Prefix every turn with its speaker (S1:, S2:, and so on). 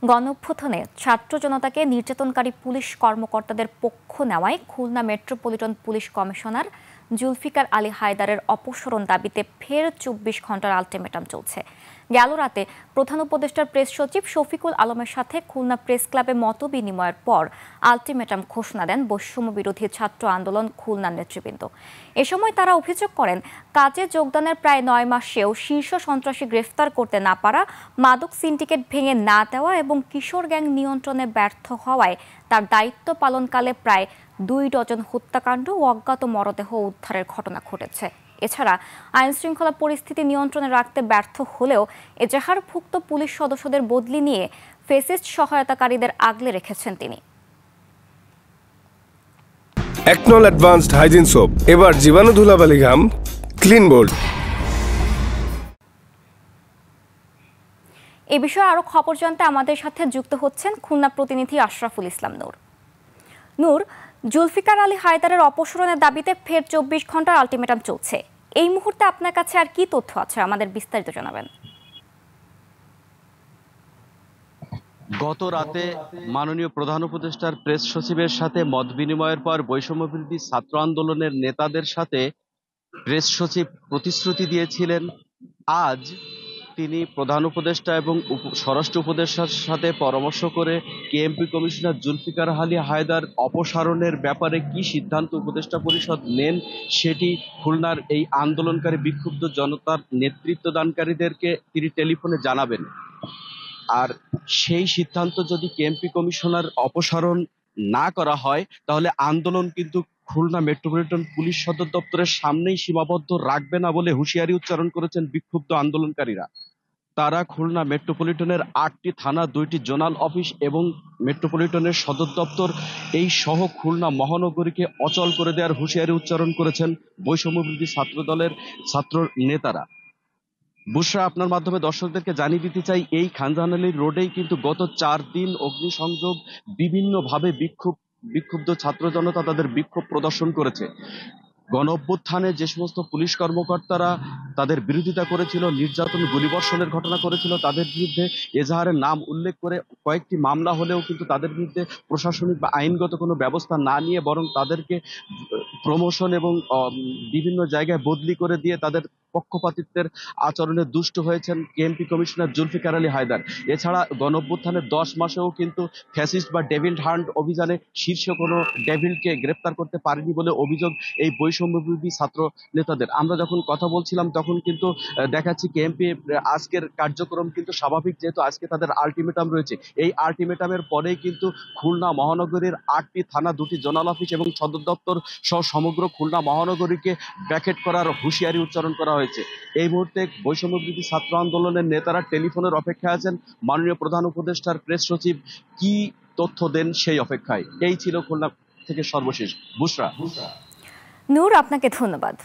S1: গণঅভ্যুত্থানে ছাত্র জনতাকে নির্যাতনকারী পুলিশ কর্মকর্তাদের পক্ষ নেওয়ায় Khulna metropolitan police commissioner Zulfikar Ali হায়দারের অপসারণ দাবিতে ফের ২৪ ঘন্টার আলটিমেটাম চলছে। গেল রাতে প্রধান উপদেষ্টার প্রেস সচিব শফিকুল আলমের সাথে খুলনা প্রেস ক্লাবে মতবিনিময়ের পর আলটিমেটাম ঘোষণা দেন বৈষম্য বিরোধী ছাত্র আন্দোলন খুলনার নেতৃবৃন্দ। এ সময় তারা অভিযোগ করেন, কাজে যোগদানের প্রায় ৯ মাসেও শীর্ষ সন্ত্রাসী গ্রেফতার করতে না পারা, মাদক সিন্ডিকেট ভেঙে না দেওয়া এবং কিশোর গ্যাং নিয়ন্ত্রণে ব্যর্থ হওয়ায় তার দায়িত্ব পালনকালে প্রায় ২ ডজন হত্যাকাণ্ড ও অজ্ঞাত মরদেহ উদ্ধারের ঘটনা ঘটেছে। এছাড়া আইনশৃঙ্খলা পরিস্থিতি নিয়ন্ত্রণে রাখতে ব্যর্থ হলেও এজাহারভুক্ত পুলিশ সদস্যদের বদলি নিয়ে ফেসিস্ট সহায়তাকারীদের আগলে রেখেছেন তিনি।
S2: একনল অ্যাডভান্সড হাইজিন সোপ, এবার জীবাণু ধুলাবালি ঘাম ক্লিন বোল্ড।
S1: এ বিষয়ে আরো খবর জানতে আমাদের সাথে যুক্ত হচ্ছেন খুলনা প্রতিনিধি আশরাফুল ইসলাম নূর। জুলফিকার আলী হায়দারের অপসারণের দাবিতে ফের ২৪ ঘন্টার আলটিমেটাম চলছে। এই মুহূর্তে আপনার কাছে আর কি তথ্য আছে, আমাদের বিস্তারিত জানাবেন।
S3: গত রাতে মাননীয় প্রধান উপদেষ্টার প্রেস সচিবের সাথে মত বিনিময়ের পর বৈষম্য বিরোধী ছাত্র আন্দোলনের নেতাদের সাথে প্রেস সচিব প্রতিশ্রুতি দিয়েছিলেন আজ তিনি প্রধান উপদেষ্টা এবং স্বরাষ্ট্র উপদেষ্টার সাথে পরামর্শ করে কেএমপি কমিশনার জুলফিকার আলী হায়দার অপসারণের ব্যাপারে কি সিদ্ধান্ত উপদেষ্টা পরিষদ নেন সেটি খুলনার এই আন্দোলনকারী বিক্ষুব্ধ জনতার নেতৃত্বদানকারীদেরকে তিনি টেলিফোনে জানাবেন। আর সেই সিদ্ধান্ত যদি কেএমপি কমিশনার অপসারণ না করা হয় তাহলে আন্দোলন কিন্তু খুলনা মেট্রোপলিটন পুলিশ সদর দপ্তরের সামনেই সীমাবদ্ধ রাখবে না বলে হুঁশিয়ারি উচ্চারণ করেছেন বিক্ষুব্ধ আন্দোলনকারীরা। তারা খুলনা মেট্রোপলিটনের ৮টি থানা, 2টি জোনাল অফিস এবং মেট্রোপলিটনের সদর দপ্তর এই সহ খুলনা মহানগরীকে অচল করে দেওয়ার হুঁশিয়ারি উচ্চারণ করেছেন বৈষম্য বিরোধী ছাত্র দলের ছাত্র নেতারা। বুশরা, আপনার মাধ্যমে দর্শকদেরকে জানিয়ে দিতে চাই, এই খানজাহান আলী রোডেই কিন্তু গত ৪ দিন অগ্নিসংযোগ বিভিন্নভাবে বিক্ষুব্ধ ছাত্র জনতা তাদের বিক্ষোভ প্রদর্শন করেছে। গণঅভ্যুত্থানে যে সমস্ত পুলিশ কর্মকর্তারা তাদের বিরোধিতা করেছিল, নির্যাতন গুলিবর্ষণের ঘটনা করেছিল, তাদের বিরুদ্ধে এজাহারের নাম উল্লেখ করে কয়েকটি মামলা হলেও কিন্তু তাদের বিরুদ্ধে প্রশাসনিক বা আইনগত কোনো ব্যবস্থা না নিয়ে বরং তাদেরকে প্রমোশন এবং বিভিন্ন জায়গায় বদলি করে দিয়ে তাদের পক্ষপাতিত্বের আচরণে দুষ্ট হয়েছেন কেএমপি কমিশনার জুলফিকার আলী হায়দার। এছাড়া গণঅভ্যুত্থানের ১০ মাসেও কিন্তু ফ্যাসিস্ট বা ডেভিল হান্ট অভিযানে শীর্ষ কোনো ডেভিলকে গ্রেপ্তার করতে পারেনি বলে অভিযোগ এই বৈষম্য বিরোধী ছাত্র নেতাদের। আমরা যখন কথা বলছিলাম তখন কিন্তু দেখাচ্ছি কেএমপি আজকের কার্যক্রম কিন্তু স্বাভাবিক, যেহেতু আজকে তাদের আলটিমেটাম রয়েছে। এই আলটিমেটামের পরেই কিন্তু খুলনা মহানগরীর ৮টি থানা, 2টি জোনাল অফিস এবং সদর দপ্তর সহ সমগ্র খুলনা মহানগরীকে ব্র্যাকেট করার হুঁশিয়ারি উচ্চারণ করা হয়েছে। এই মুহূর্তে বৈষম্য বিরোধী ছাত্র আন্দোলনের নেতারা টেলিফোনের অপেক্ষায় আছেন মাননীয় প্রধান উপদেষ্টার প্রেস সচিব কি তথ্য দেন সেই অপেক্ষায়। এই ছিল খুলনা থেকে সর্বশেষ। বুশরা।
S1: নূর, আপনাকে ধন্যবাদ।